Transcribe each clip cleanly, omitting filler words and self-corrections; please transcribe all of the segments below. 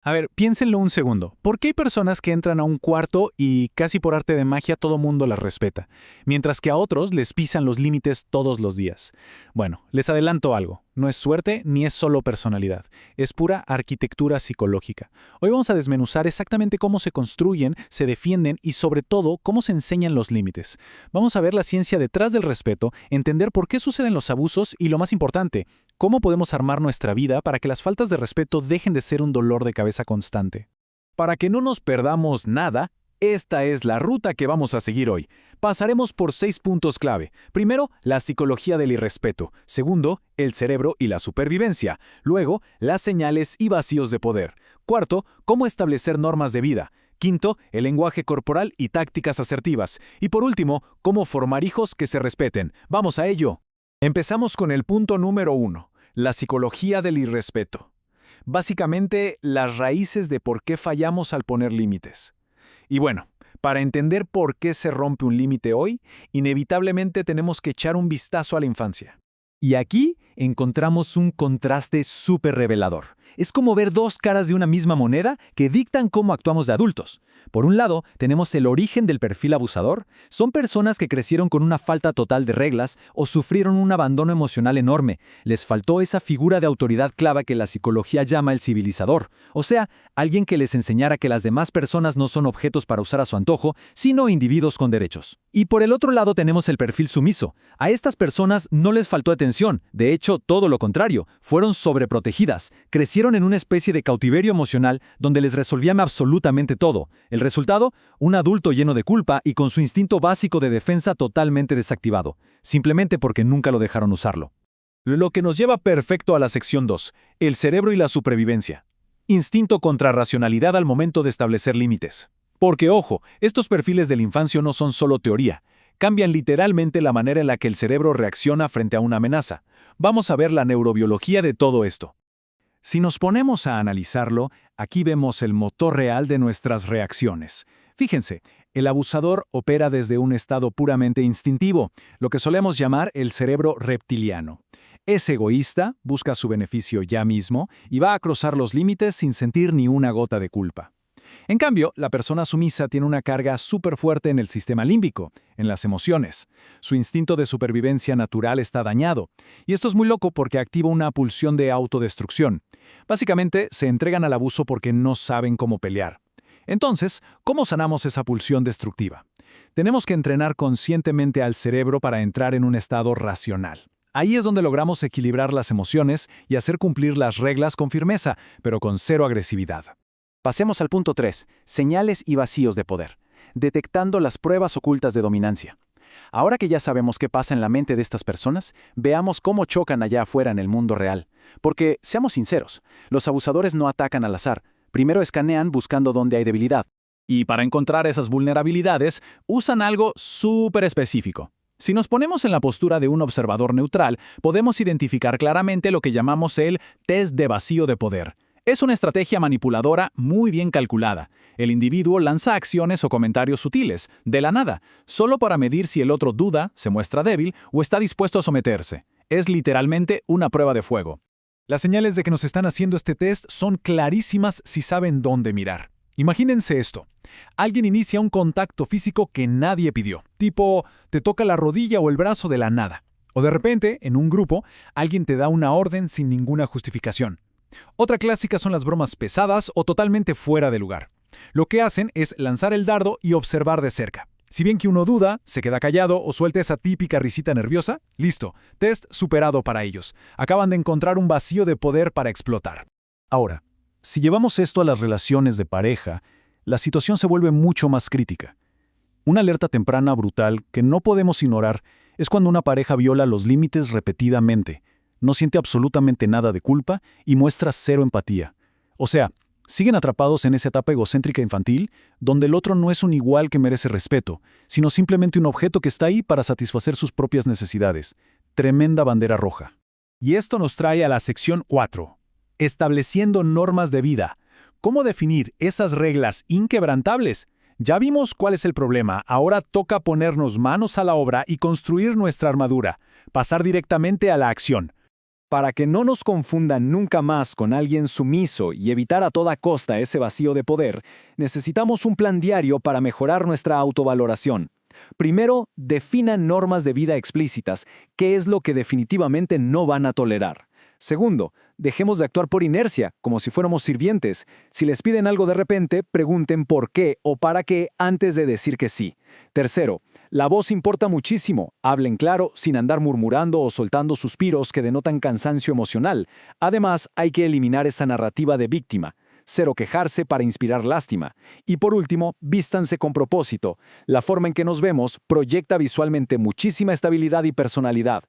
A ver, piénsenlo un segundo. ¿Por qué hay personas que entran a un cuarto y casi por arte de magia todo mundo las respeta, mientras que a otros les pisan los límites todos los días? Bueno, les adelanto algo. No es suerte ni es solo personalidad. Es pura arquitectura psicológica. Hoy vamos a desmenuzar exactamente cómo se construyen, se defienden y sobre todo cómo se enseñan los límites. Vamos a ver la ciencia detrás del respeto, entender por qué suceden los abusos y lo más importante, ¿cómo podemos armar nuestra vida para que las faltas de respeto dejen de ser un dolor de cabeza constante? Para que no nos perdamos nada, esta es la ruta que vamos a seguir hoy. Pasaremos por 6 puntos clave. Primero, la psicología del irrespeto. Segundo, el cerebro y la supervivencia. Luego, las señales y vacíos de poder. Cuarto, cómo establecer normas de vida. Quinto, el lenguaje corporal y tácticas asertivas. Y por último, cómo formar hijos que se respeten. ¡Vamos a ello! Empezamos con el punto número 1, la psicología del irrespeto. Básicamente, las raíces de por qué fallamos al poner límites. Y bueno, para entender por qué se rompe un límite hoy, inevitablemente tenemos que echar un vistazo a la infancia. Y aquí encontramos un contraste súper revelador. Es como ver dos caras de una misma moneda que dictan cómo actuamos de adultos. Por un lado, tenemos el origen del perfil abusador. Son personas que crecieron con una falta total de reglas o sufrieron un abandono emocional enorme. Les faltó esa figura de autoridad clave que la psicología llama el civilizador. O sea, alguien que les enseñara que las demás personas no son objetos para usar a su antojo, sino individuos con derechos. Y por el otro lado tenemos el perfil sumiso. A estas personas no les faltó atención. De hecho, todo lo contrario, fueron sobreprotegidas. Crecieron en una especie de cautiverio emocional donde les resolvían absolutamente todo. El resultado, un adulto lleno de culpa y con su instinto básico de defensa totalmente desactivado, simplemente porque nunca lo dejaron usarlo. Lo que nos lleva perfecto a la sección 2, el cerebro y la supervivencia. Instinto contra racionalidad al momento de establecer límites. Porque ojo, estos perfiles de la infancia no son solo teoría. Cambian literalmente la manera en la que el cerebro reacciona frente a una amenaza. Vamos a ver la neurobiología de todo esto. Si nos ponemos a analizarlo, aquí vemos el motor real de nuestras reacciones. Fíjense, el abusador opera desde un estado puramente instintivo, lo que solemos llamar el cerebro reptiliano. Es egoísta, busca su beneficio ya mismo y va a cruzar los límites sin sentir ni una gota de culpa. En cambio, la persona sumisa tiene una carga súper fuerte en el sistema límbico, en las emociones. Su instinto de supervivencia natural está dañado. Y esto es muy loco porque activa una pulsión de autodestrucción. Básicamente, se entregan al abuso porque no saben cómo pelear. Entonces, ¿cómo sanamos esa pulsión destructiva? Tenemos que entrenar conscientemente al cerebro para entrar en un estado racional. Ahí es donde logramos equilibrar las emociones y hacer cumplir las reglas con firmeza, pero con cero agresividad. Pasemos al punto 3, señales y vacíos de poder, detectando las pruebas ocultas de dominancia. Ahora que ya sabemos qué pasa en la mente de estas personas, veamos cómo chocan allá afuera en el mundo real. Porque, seamos sinceros, los abusadores no atacan al azar, primero escanean buscando dónde hay debilidad. Y para encontrar esas vulnerabilidades, usan algo súper específico. Si nos ponemos en la postura de un observador neutral, podemos identificar claramente lo que llamamos el test de vacío de poder. Es una estrategia manipuladora muy bien calculada. El individuo lanza acciones o comentarios sutiles, de la nada, solo para medir si el otro duda, se muestra débil o está dispuesto a someterse. Es literalmente una prueba de fuego. Las señales de que nos están haciendo este test son clarísimas si saben dónde mirar. Imagínense esto. Alguien inicia un contacto físico que nadie pidió. Tipo, te toca la rodilla o el brazo de la nada. O de repente, en un grupo, alguien te da una orden sin ninguna justificación. Otra clásica son las bromas pesadas o totalmente fuera de lugar. Lo que hacen es lanzar el dardo y observar de cerca. Si bien que uno duda, se queda callado o suelta esa típica risita nerviosa, listo, test superado para ellos. Acaban de encontrar un vacío de poder para explotar. Ahora, si llevamos esto a las relaciones de pareja, la situación se vuelve mucho más crítica. Una alerta temprana brutal que no podemos ignorar es cuando una pareja viola los límites repetidamente, no siente absolutamente nada de culpa y muestra cero empatía. O sea, siguen atrapados en esa etapa egocéntrica infantil, donde el otro no es un igual que merece respeto, sino simplemente un objeto que está ahí para satisfacer sus propias necesidades. Tremenda bandera roja. Y esto nos trae a la sección 4. Estableciendo normas de vida. ¿Cómo definir esas reglas inquebrantables? Ya vimos cuál es el problema, ahora toca ponernos manos a la obra y construir nuestra armadura, pasar directamente a la acción. Para que no nos confundan nunca más con alguien sumiso y evitar a toda costa ese vacío de poder, necesitamos un plan diario para mejorar nuestra autovaloración. Primero, definan normas de vida explícitas, qué es lo que definitivamente no van a tolerar. Segundo, dejemos de actuar por inercia, como si fuéramos sirvientes. Si les piden algo de repente, pregunten por qué o para qué antes de decir que sí. Tercero, la voz importa muchísimo. Hablen claro, sin andar murmurando o soltando suspiros que denotan cansancio emocional. Además, hay que eliminar esa narrativa de víctima. Cero quejarse para inspirar lástima. Y por último, vístanse con propósito. La forma en que nos vemos proyecta visualmente muchísima estabilidad y personalidad.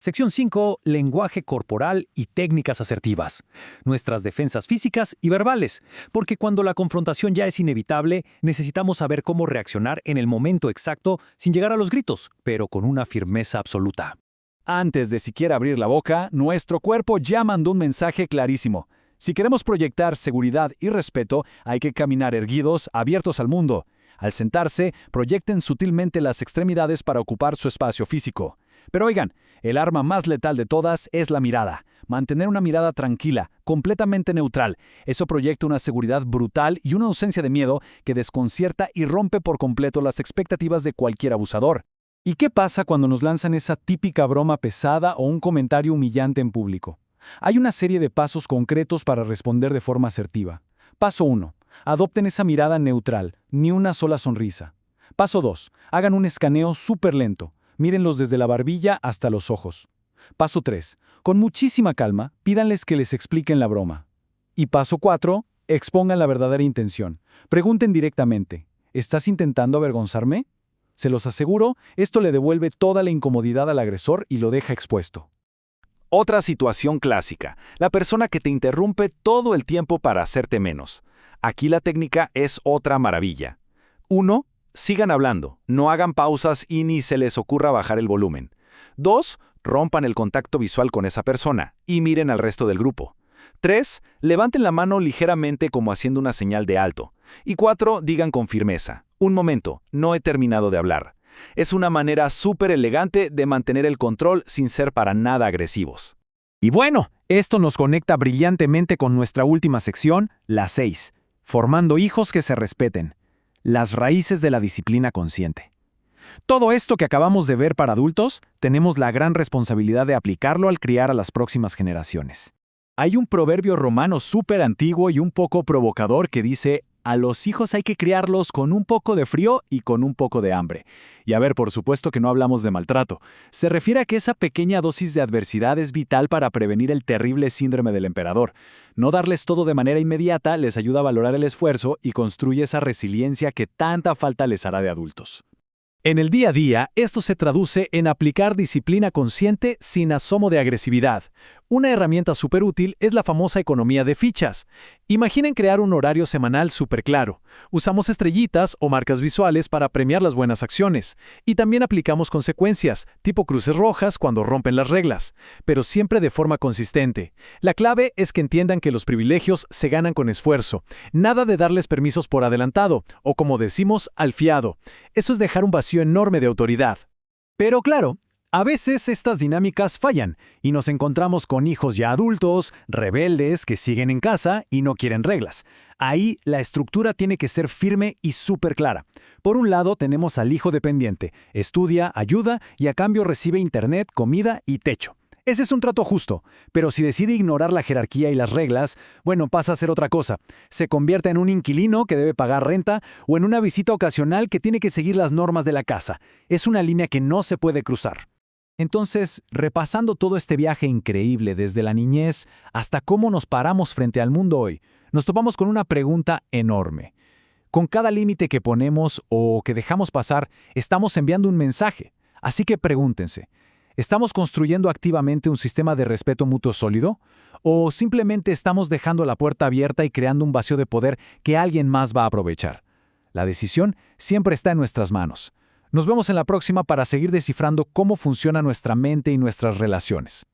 Sección 5. Lenguaje corporal y técnicas asertivas. Nuestras defensas físicas y verbales, porque cuando la confrontación ya es inevitable, necesitamos saber cómo reaccionar en el momento exacto sin llegar a los gritos, pero con una firmeza absoluta. Antes de siquiera abrir la boca, nuestro cuerpo ya mandó un mensaje clarísimo. Si queremos proyectar seguridad y respeto, hay que caminar erguidos, abiertos al mundo. Al sentarse, proyecten sutilmente las extremidades para ocupar su espacio físico. Pero oigan, el arma más letal de todas es la mirada. Mantener una mirada tranquila, completamente neutral. Eso proyecta una seguridad brutal y una ausencia de miedo que desconcierta y rompe por completo las expectativas de cualquier abusador. ¿Y qué pasa cuando nos lanzan esa típica broma pesada o un comentario humillante en público? Hay una serie de pasos concretos para responder de forma asertiva. Paso 1. Adopten esa mirada neutral, ni una sola sonrisa. Paso 2. Hagan un escaneo súper lento. Mírenlos desde la barbilla hasta los ojos. Paso 3. Con muchísima calma, pídanles que les expliquen la broma. Y paso 4. Expongan la verdadera intención. Pregunten directamente, ¿estás intentando avergonzarme? Se los aseguro, esto le devuelve toda la incomodidad al agresor y lo deja expuesto. Otra situación clásica, la persona que te interrumpe todo el tiempo para hacerte menos. Aquí la técnica es otra maravilla. 1. Sigan hablando, no hagan pausas y ni se les ocurra bajar el volumen. 2. Rompan el contacto visual con esa persona y miren al resto del grupo. 3. Levanten la mano ligeramente como haciendo una señal de alto. Y 4. Digan con firmeza, un momento, no he terminado de hablar. Es una manera súper elegante de mantener el control sin ser para nada agresivos. Y bueno, esto nos conecta brillantemente con nuestra última sección, la 6. Formando hijos que se respeten. Las raíces de la disciplina consciente. Todo esto que acabamos de ver para adultos, tenemos la gran responsabilidad de aplicarlo al criar a las próximas generaciones. Hay un proverbio romano súper antiguo y un poco provocador que dice: a los hijos hay que criarlos con un poco de frío y con un poco de hambre. Y a ver, por supuesto que no hablamos de maltrato. Se refiere a que esa pequeña dosis de adversidad es vital para prevenir el terrible síndrome del emperador. No darles todo de manera inmediata les ayuda a valorar el esfuerzo y construye esa resiliencia que tanta falta les hará de adultos. En el día a día, esto se traduce en aplicar disciplina consciente sin asomo de agresividad. Una herramienta súper útil es la famosa economía de fichas. Imaginen crear un horario semanal súper claro. Usamos estrellitas o marcas visuales para premiar las buenas acciones. Y también aplicamos consecuencias, tipo cruces rojas cuando rompen las reglas, pero siempre de forma consistente. La clave es que entiendan que los privilegios se ganan con esfuerzo. Nada de darles permisos por adelantado, o como decimos, al fiado. Eso es dejar un vacío enorme de autoridad. Pero claro, a veces estas dinámicas fallan y nos encontramos con hijos ya adultos, rebeldes, que siguen en casa y no quieren reglas. Ahí la estructura tiene que ser firme y súper clara. Por un lado tenemos al hijo dependiente, estudia, ayuda y a cambio recibe internet, comida y techo. Ese es un trato justo, pero si decide ignorar la jerarquía y las reglas, bueno, pasa a ser otra cosa. Se convierte en un inquilino que debe pagar renta o en una visita ocasional que tiene que seguir las normas de la casa. Es una línea que no se puede cruzar. Entonces, repasando todo este viaje increíble desde la niñez hasta cómo nos paramos frente al mundo hoy, nos topamos con una pregunta enorme. Con cada límite que ponemos o que dejamos pasar, estamos enviando un mensaje. Así que pregúntense, ¿estamos construyendo activamente un sistema de respeto mutuo sólido? ¿O simplemente estamos dejando la puerta abierta y creando un vacío de poder que alguien más va a aprovechar? La decisión siempre está en nuestras manos. Nos vemos en la próxima para seguir descifrando cómo funciona nuestra mente y nuestras relaciones.